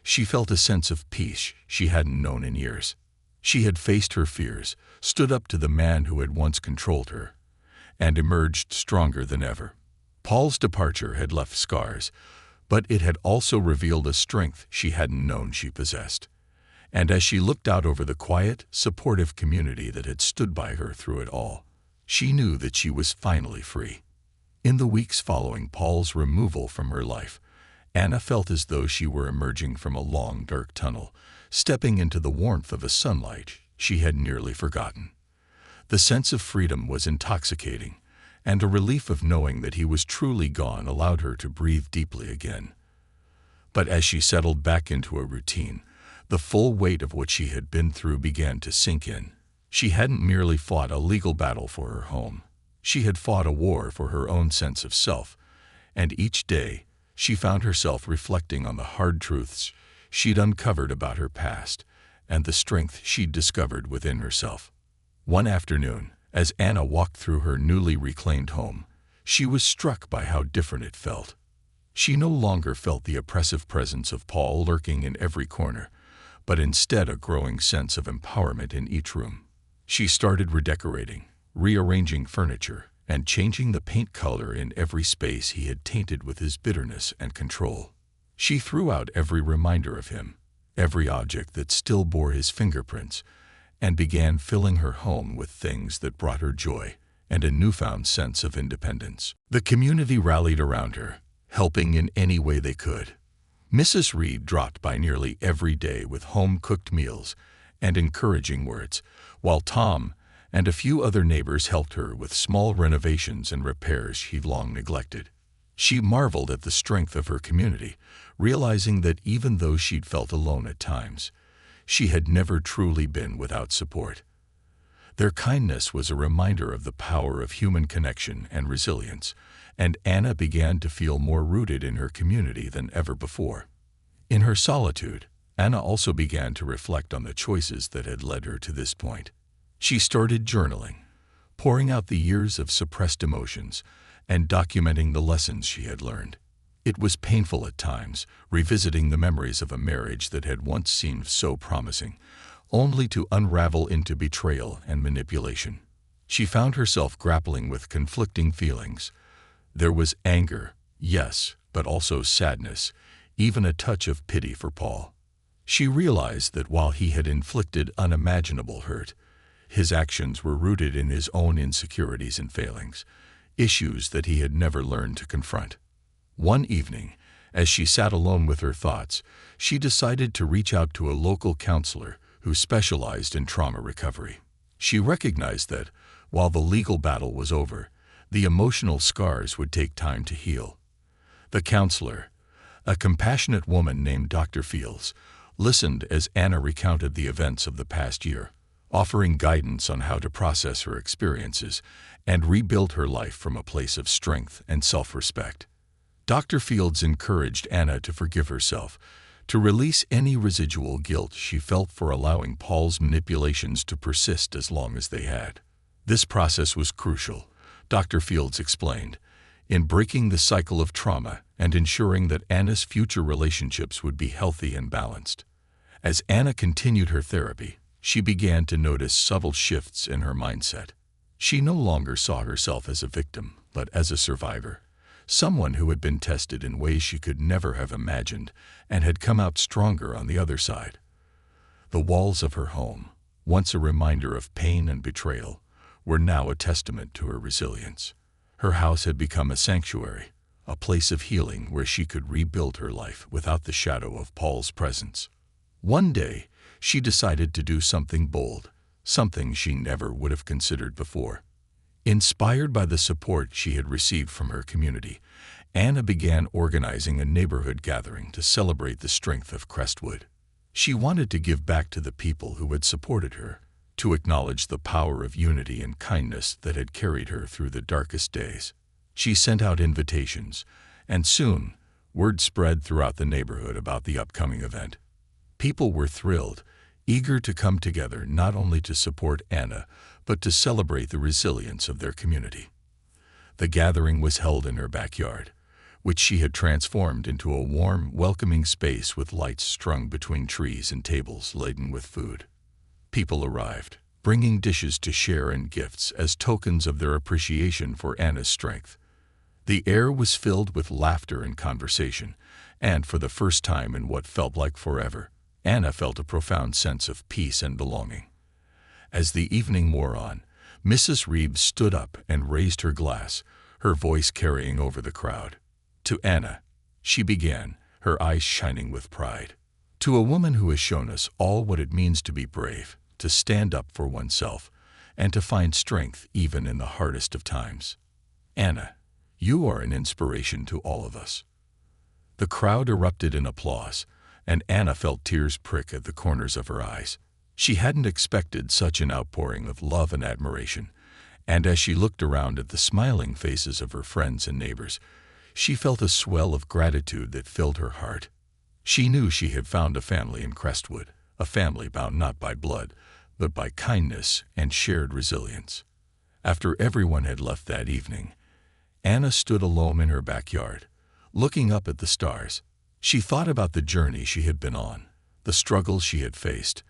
she felt a sense of peace she hadn't known in years. She had faced her fears, stood up to the man who had once controlled her, and emerged stronger than ever. Paul's departure had left scars, but it had also revealed a strength she hadn't known she possessed. And as she looked out over the quiet, supportive community that had stood by her through it all, she knew that she was finally free. In the weeks following Paul's removal from her life, Anna felt as though she were emerging from a long, dark tunnel, stepping into the warmth of a sunlight she had nearly forgotten. The sense of freedom was intoxicating, and a relief of knowing that he was truly gone allowed her to breathe deeply again. But as she settled back into a routine, the full weight of what she had been through began to sink in. She hadn't merely fought a legal battle for her home. She had fought a war for her own sense of self, and each day she found herself reflecting on the hard truths she'd uncovered about her past and the strength she'd discovered within herself. One afternoon, as Anna walked through her newly reclaimed home, she was struck by how different it felt. She no longer felt the oppressive presence of Paul lurking in every corner, but instead a growing sense of empowerment in each room. She started redecorating, rearranging furniture, and changing the paint color in every space he had tainted with his bitterness and control. She threw out every reminder of him, every object that still bore his fingerprints, and began filling her home with things that brought her joy and a newfound sense of independence. The community rallied around her, helping in any way they could. Mrs. Reed dropped by nearly every day with home-cooked meals and encouraging words, while Tom and a few other neighbors helped her with small renovations and repairs she'd long neglected. She marveled at the strength of her community, realizing that even though she'd felt alone at times, she had never truly been without support. Their kindness was a reminder of the power of human connection and resilience, and Anna began to feel more rooted in her community than ever before. In her solitude, Anna also began to reflect on the choices that had led her to this point. She started journaling, pouring out the years of suppressed emotions and documenting the lessons she had learned. It was painful at times, revisiting the memories of a marriage that had once seemed so promising, only to unravel into betrayal and manipulation. She found herself grappling with conflicting feelings. There was anger, yes, but also sadness, even a touch of pity for Paul. She realized that while he had inflicted unimaginable hurt, his actions were rooted in his own insecurities and failings, issues that he had never learned to confront. One evening, as she sat alone with her thoughts, she decided to reach out to a local counselor who specialized in trauma recovery. She recognized that, while the legal battle was over, the emotional scars would take time to heal. The counselor, a compassionate woman named Dr. Fields, listened as Anna recounted the events of the past year, offering guidance on how to process her experiences and rebuild her life from a place of strength and self-respect. Dr. Fields encouraged Anna to forgive herself, to release any residual guilt she felt for allowing Paul's manipulations to persist as long as they had. This process was crucial, Dr. Fields explained, in breaking the cycle of trauma and ensuring that Anna's future relationships would be healthy and balanced. As Anna continued her therapy, she began to notice subtle shifts in her mindset. She no longer saw herself as a victim, but as a survivor, someone who had been tested in ways she could never have imagined and had come out stronger on the other side. The walls of her home, once a reminder of pain and betrayal, were now a testament to her resilience. Her house had become a sanctuary, a place of healing where she could rebuild her life without the shadow of Paul's presence. One day, she decided to do something bold, something she never would have considered before. Inspired by the support she had received from her community, Anna began organizing a neighborhood gathering to celebrate the strength of Crestwood. She wanted to give back to the people who had supported her, to acknowledge the power of unity and kindness that had carried her through the darkest days. She sent out invitations, and soon, word spread throughout the neighborhood about the upcoming event. People were thrilled, eager to come together not only to support Anna, but to celebrate the resilience of their community. The gathering was held in her backyard, which she had transformed into a warm, welcoming space with lights strung between trees and tables laden with food. People arrived, bringing dishes to share and gifts as tokens of their appreciation for Anna's strength. The air was filled with laughter and conversation, and for the first time in what felt like forever, Anna felt a profound sense of peace and belonging. As the evening wore on, Mrs. Reeves stood up and raised her glass, her voice carrying over the crowd. To Anna, she began, her eyes shining with pride. To a woman who has shown us all what it means to be brave, to stand up for oneself, and to find strength even in the hardest of times. Anna, you are an inspiration to all of us. The crowd erupted in applause, and Anna felt tears prick at the corners of her eyes. She hadn't expected such an outpouring of love and admiration, and as she looked around at the smiling faces of her friends and neighbors, she felt a swell of gratitude that filled her heart. She knew she had found a family in Crestwood, a family bound not by blood, but by kindness and shared resilience. After everyone had left that evening, Anna stood alone in her backyard, looking up at the stars. She thought about the journey she had been on, the struggles she had faced,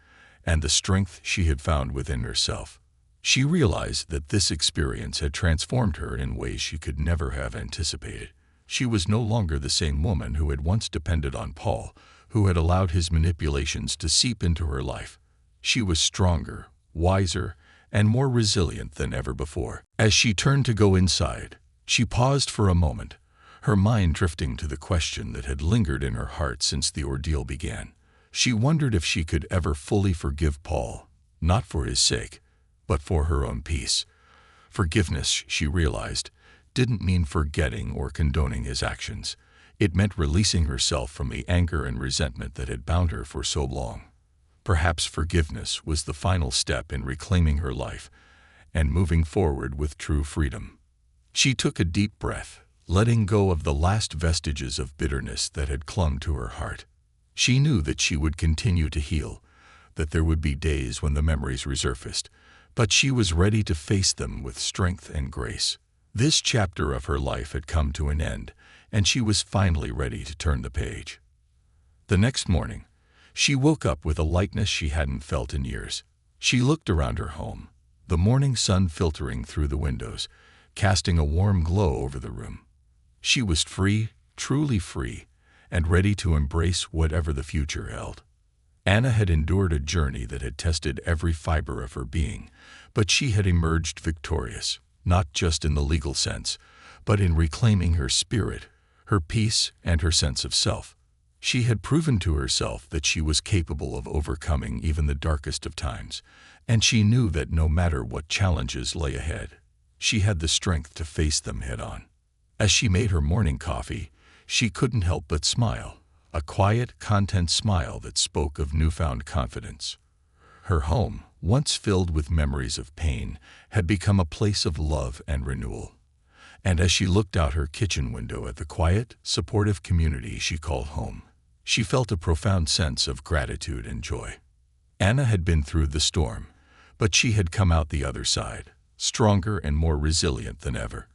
and the strength she had found within herself. She realized that this experience had transformed her in ways she could never have anticipated. She was no longer the same woman who had once depended on Paul, who had allowed his manipulations to seep into her life. She was stronger, wiser, and more resilient than ever before. As she turned to go inside, she paused for a moment, her mind drifting to the question that had lingered in her heart since the ordeal began. She wondered if she could ever fully forgive Paul, not for his sake, but for her own peace. Forgiveness, she realized, didn't mean forgetting or condoning his actions. It meant releasing herself from the anger and resentment that had bound her for so long. Perhaps forgiveness was the final step in reclaiming her life and moving forward with true freedom. She took a deep breath, letting go of the last vestiges of bitterness that had clung to her heart. She knew that she would continue to heal, that there would be days when the memories resurfaced, but she was ready to face them with strength and grace. This chapter of her life had come to an end, and she was finally ready to turn the page. The next morning, she woke up with a lightness she hadn't felt in years. She looked around her home. the morning sun filtering through the windows, casting a warm glow over the room. She was free, truly free, and ready to embrace whatever the future held. Anna had endured a journey that had tested every fiber of her being, but she had emerged victorious, not just in the legal sense, but in reclaiming her spirit, her peace, and her sense of self. She had proven to herself that she was capable of overcoming even the darkest of times, and she knew that no matter what challenges lay ahead, she had the strength to face them head-on. As she made her morning coffee, she couldn't help but smile, a quiet, content smile that spoke of newfound confidence. Her home, once filled with memories of pain, had become a place of love and renewal. And as she looked out her kitchen window at the quiet, supportive community she called home, she felt a profound sense of gratitude and joy. Anna had been through the storm, but she had come out the other side, stronger and more resilient than ever.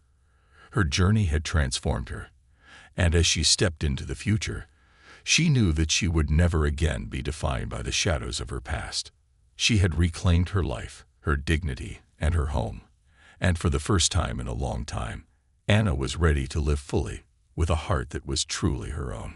Her journey had transformed her, and as she stepped into the future, she knew that she would never again be defined by the shadows of her past. She had reclaimed her life, her dignity, and her home, and for the first time in a long time, Anna was ready to live fully, with a heart that was truly her own.